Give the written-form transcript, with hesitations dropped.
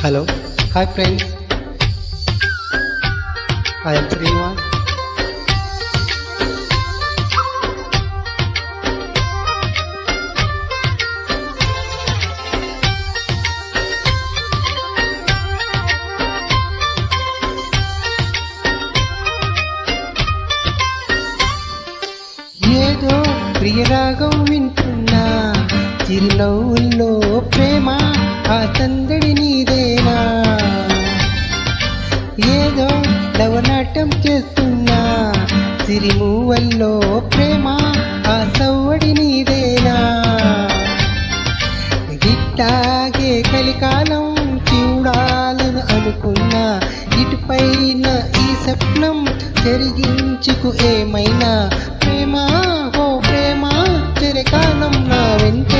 Hello, hi friends, I am Srinivas. ఏదో ప్రియరాగం వింటున్నా చిరునవ్వుల్లో ప్రేమ ఆ సందడి నీదేనా ఏదో లవనాట్యం చేస్తున్నా సిరిమూవల్లో ప్రేమ ఆ సవ్వడి నీదేనా గిట్టాగే కలికాలం చూడాలని అనుకున్నా ఇటుపైన ఈ స్వప్నం జరిగించుకు ఏమైనా ప్రేమ ఓ ప్రేమ చిరకాలం నా వెంట